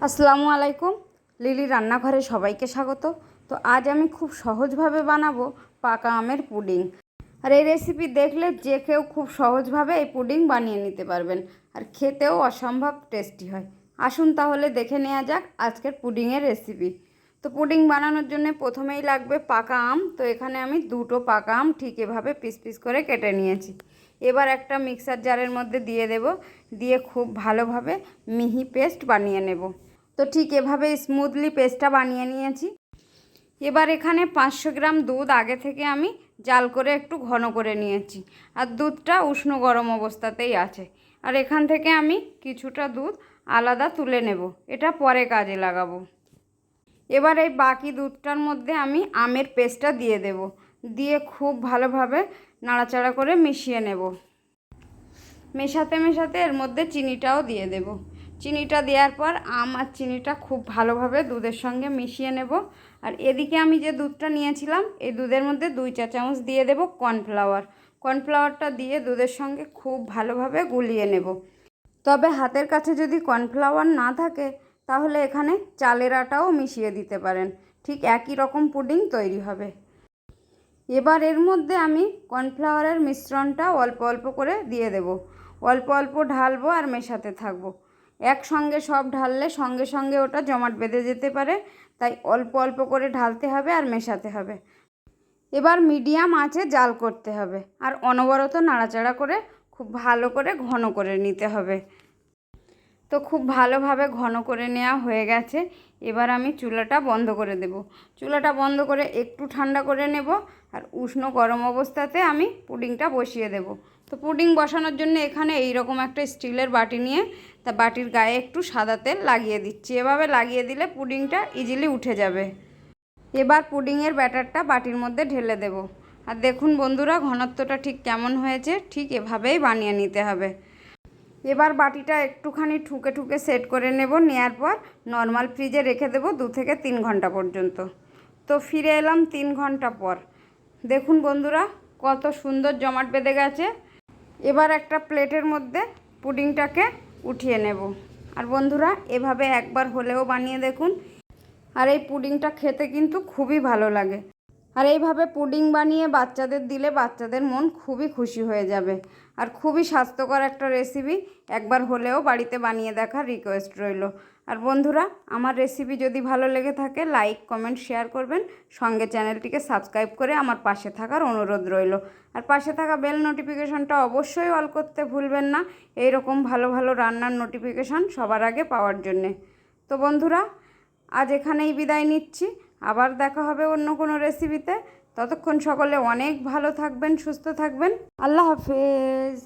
আসসালামু আলাইকুম। লিলি রান্নাঘরে সবাইকে স্বাগত। তো আজ আমি খুব সহজভাবে বানাবো পাকা আমের পুডিং। আর এই রেসিপি দেখলে যে কেউ খুব সহজভাবে এই পুডিং বানিয়ে নিতে পারবেন, আর খেতেও অসম্ভব টেস্টি হয়। আসুন তাহলে দেখে নেওয়া যাক আজকের পুডিংয়ের রেসিপি। তো পুডিং বানানোর জন্য প্রথমেই লাগবে পাকা আম। তো এখানে আমি দুটো পাকা আম ঠিক এভাবে পিস পিস করে কেটে নিয়েছি। এবার একটা মিক্সার জারের মধ্যে দিয়ে দেব, দিয়ে খুব ভালোভাবে মিহি পেস্ট বানিয়ে নেব। তো ঠিক এভাবে স্মুথলি পেস্টটা বানিয়ে নিয়েছি। এবার এখানে 500 গ্রাম দুধ আগে থেকে আমি জাল করে একটু ঘন করে নিয়েছি, আর দুধটা উষ্ণ গরম অবস্থাতেই আছে। আর এখান থেকে আমি কিছুটা দুধ আলাদা তুলে নেব, এটা পরে কাজে লাগাবো। এবার এই বাকি দুধটার মধ্যে আমি আমের পেস্টটা দিয়ে দেব, দিয়ে খুব ভালোভাবে নাড়াচাড়া করে মিশিয়ে নেব। মেশাতে মেশাতে এর মধ্যে চিনিটাও দিয়ে দেব। চিনিটা দেওয়ার পর আম আর চিনিটা খুব ভালোভাবে দুধের সঙ্গে মিশিয়ে নেব। আর এদিকে আমি যে দুধটা নিয়েছিলাম এই দুধের মধ্যে 2 চা চামচ দিয়ে দেব কর্নফ্লাওয়ার। কর্নফ্লাওয়ারটা দিয়ে দুধের সঙ্গে খুব ভালোভাবে গুলিয়ে নেব। তবে হাতের কাছে যদি কর্নফ্লাওয়ার না থাকে তাহলে এখানে চালের আটাও মিশিয়ে দিতে পারেন, ঠিক একই রকম পুডিং তৈরি হবে। এবার এর মধ্যে আমি কর্নফ্লাওয়ারের মিশ্রণটা অল্প অল্প করে দিয়ে দেব। অল্প অল্প ঢালবো আর মেশাতে থাকবো। একসঙ্গে সব ঢাললে সঙ্গে সঙ্গে ওটা জমাট বেঁধে যেতে পারে, তাই অল্প অল্প করে ঢালতে হবে আর মেশাতে হবে। এবার মিডিয়াম আঁচে জাল করতে হবে আর অনবরত নাড়াচাড়া করে খুব ভালো করে ঘন করে নিতে হবে। তো খুব ভালোভাবে ঘন করে নেওয়া হয়ে গেছে। এবার আমি চুলাটা বন্ধ করে দেব। চুলাটা বন্ধ করে একটু ঠান্ডা করে নেব, আর উষ্ণ গরম অবস্থাতে আমি পুডিংটা বসিয়ে দেব। তো পুডিং বসানোর জন্য এখানে এই রকম একটা স্টিলের বাটি নিয়ে তা বাটির গায়ে একটু সাদা তেল লাগিয়ে দিচ্ছি। এভাবে লাগিয়ে দিলে পুডিংটা ইজিলি উঠে যাবে। এবার পুডিংয়ের ব্যাটারটা বাটির মধ্যে ঢেলে দেব। আর দেখুন বন্ধুরা, ঘনত্বটা ঠিক কেমন হয়েছে, ঠিক এভাবেই বানিয়ে নিতে হবে। এবার বাটিটা একটুখানি ঠুকে ঠুকে সেট করে নেব। নেওয়ার পর নর্মাল ফ্রিজে রেখে দেব 2 থেকে 3 ঘন্টা পর্যন্ত। তো ফিরে এলাম 3 ঘন্টা পর। দেখুন বন্ধুরা, কত সুন্দর জমাট বেঁধে গেছে। এবার একটা প্লেটের মধ্যে পুডিংটাকে উঠিয়ে নেব। আর বন্ধুরা, এভাবে একবার হলেও বানিয়ে দেখুন। আর এই পুডিংটা খেতে কিন্তু খুবই ভালো লাগে। আর এইভাবে পুডিং বানিয়ে বাচ্চাদের দিলে বাচ্চাদের মন খুবই খুশি হয়ে যাবে। আর খুবই স্বাস্থ্যকর একটা রেসিপি, একবার হলেও বাড়িতে বানিয়ে দেখার রিকোয়েস্ট রইল। আর বন্ধুরা, আমার রেসিপি যদি ভালো লেগে থাকে লাইক কমেন্ট শেয়ার করবেন, সঙ্গে চ্যানেলটিকে সাবস্ক্রাইব করে আমার পাশে থাকার অনুরোধ রইল। আর পাশে থাকা বেল নোটিফিকেশনটা অবশ্যই অল করতে ভুলবেন না, এই রকম ভালো ভালো রান্নার নোটিফিকেশন সবার আগে পাওয়ার জন্যে। তো বন্ধুরা, আজ এখানেই বিদায় নিচ্ছি। আবার দেখা হবে অন্য কোনো রেসিপিতে। ততক্ষণ সকলে অনেক ভালো থাকবেন, সুস্থ থাকবেন। আল্লাহ হাফেজ।